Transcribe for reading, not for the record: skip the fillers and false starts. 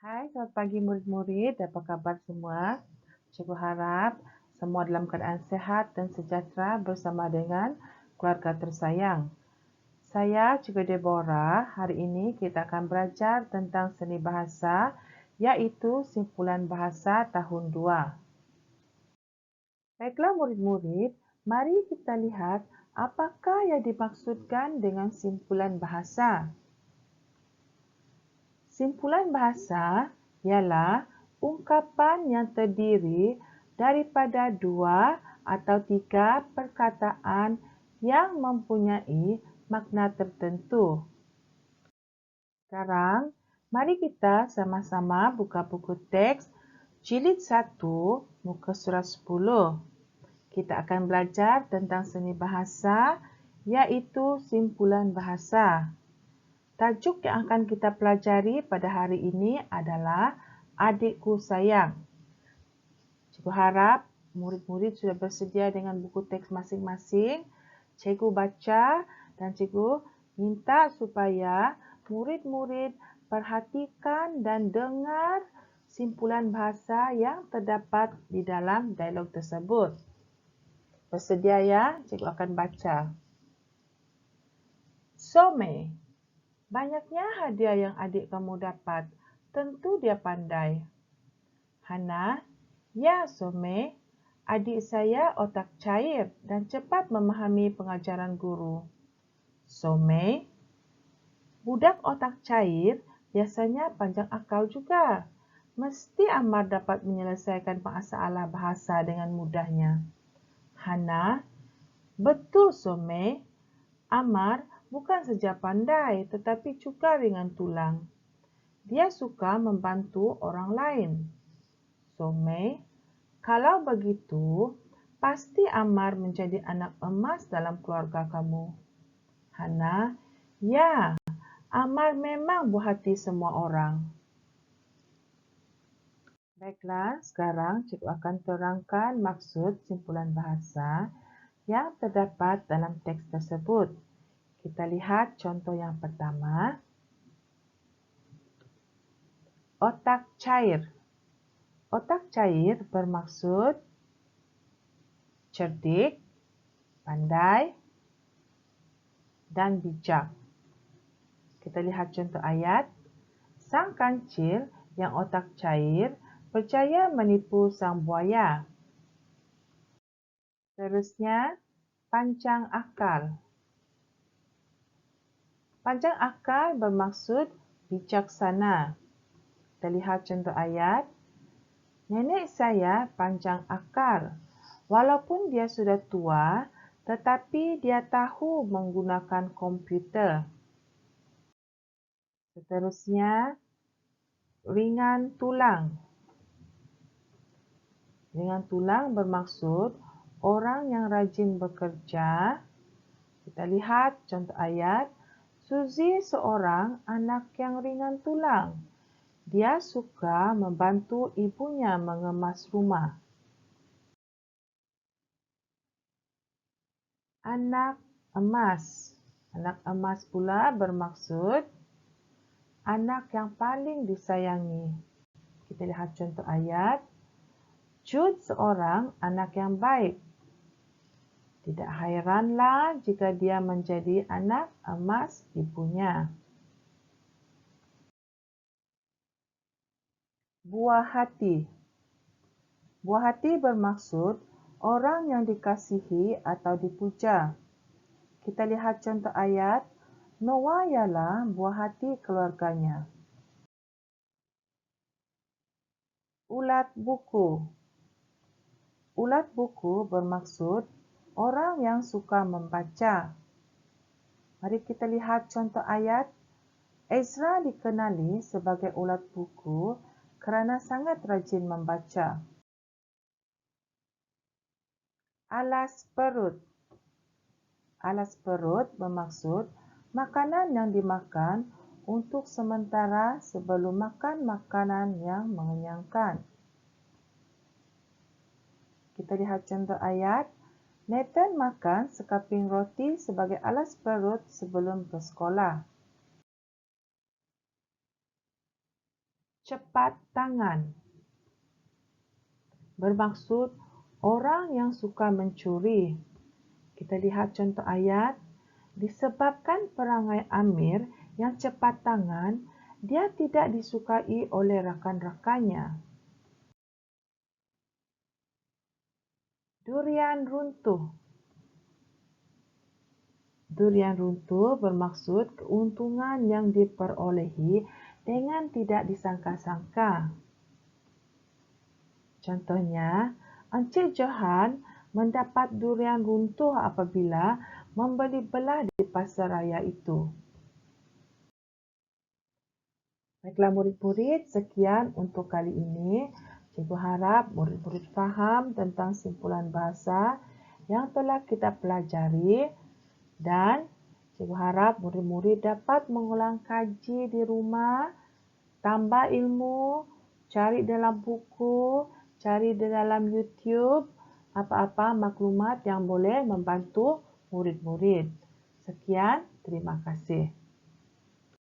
Hai, selamat pagi murid-murid. Apa kabar semua? Cikgu harap semua dalam keadaan sehat dan sejahtera bersama dengan keluarga tersayang. Saya Cikgu Deborah. Hari ini kita akan belajar tentang seni bahasa, iaitu simpulan bahasa tahun 2. Baiklah murid-murid, mari kita lihat apakah yang dimaksudkan dengan simpulan bahasa. Simpulan bahasa ialah ungkapan yang terdiri daripada 2 atau 3 perkataan yang mempunyai makna tertentu. Sekarang, mari kita sama-sama buka buku teks jilid 1, muka surat 10. Kita akan belajar tentang seni bahasa, iaitu simpulan bahasa. Tajuk yang akan kita pelajari pada hari ini adalah Adikku Sayang. Cikgu harap murid-murid sudah bersedia dengan buku teks masing-masing. Cikgu baca dan cikgu minta supaya murid-murid perhatikan dan dengar simpulan bahasa yang terdapat di dalam dialog tersebut. Bersedia ya? Cikgu akan baca. Some. Banyaknya hadiah yang adik kamu dapat. Tentu dia pandai. Hana, ya Some, adik saya otak cair dan cepat memahami pengajaran guru. Some, budak otak cair biasanya panjang akal juga. Mesti Amar dapat menyelesaikan masalah bahasa dengan mudahnya. Hana, betul Some, Amar bukan saja pandai tetapi juga ringan tulang. Dia suka membantu orang lain. Some, kalau begitu, pasti Amar menjadi anak emas dalam keluarga kamu. Hana, ya, Amar memang buah hati semua orang. Baiklah, sekarang cikgu akan terangkan maksud simpulan bahasa yang terdapat dalam teks tersebut. Kita lihat contoh yang pertama. Otak cair. Otak cair bermaksud cerdik, pandai, dan bijak. Kita lihat contoh ayat. Sang kancil yang otak cair berjaya menipu sang buaya. Terusnya, panjang akal. Panjang akal bermaksud bijaksana. Kita lihat contoh ayat. Nenek saya panjang akal. Walaupun dia sudah tua, tetapi dia tahu menggunakan komputer. Seterusnya, ringan tulang. Ringan tulang bermaksud orang yang rajin bekerja. Kita lihat contoh ayat. Suzy seorang anak yang ringan tulang. Dia suka membantu ibunya mengemas rumah. Anak emas. Anak emas pula bermaksud anak yang paling disayangi. Kita lihat contoh ayat. Jude seorang anak yang baik. Tidak hairanlah jika dia menjadi anak emas ibunya. Buah hati. Buah hati bermaksud orang yang dikasihi atau dipuja. Kita lihat contoh ayat. Noah ialah buah hati keluarganya. Ulat buku. Ulat buku bermaksud orang yang suka membaca. Mari kita lihat contoh ayat. Ezra dikenali sebagai ulat buku kerana sangat rajin membaca. Alas perut. Alas perut bermaksud makanan yang dimakan untuk sementara sebelum makan makanan yang mengenyangkan. Kita lihat contoh ayat. Nathan makan sekaping roti sebagai alas perut sebelum bersekolah. cepat tangan. Bermaksud orang yang suka mencuri. Kita lihat contoh ayat. Disebabkan perangai Amir yang cepat tangan, dia tidak disukai oleh rakan-rakannya. Durian runtuh. Durian runtuh bermaksud keuntungan yang diperolehi dengan tidak disangka-sangka. Contohnya, Encik Johan mendapat durian runtuh apabila membeli belah di pasar raya itu. Baiklah murid-murid, sekian untuk kali ini. Cikgu harap murid-murid faham tentang simpulan bahasa yang telah kita pelajari dan cikgu harap murid-murid dapat mengulang kaji di rumah, tambah ilmu, cari dalam buku, cari di dalam YouTube, apa-apa maklumat yang boleh membantu murid-murid. Sekian, terima kasih.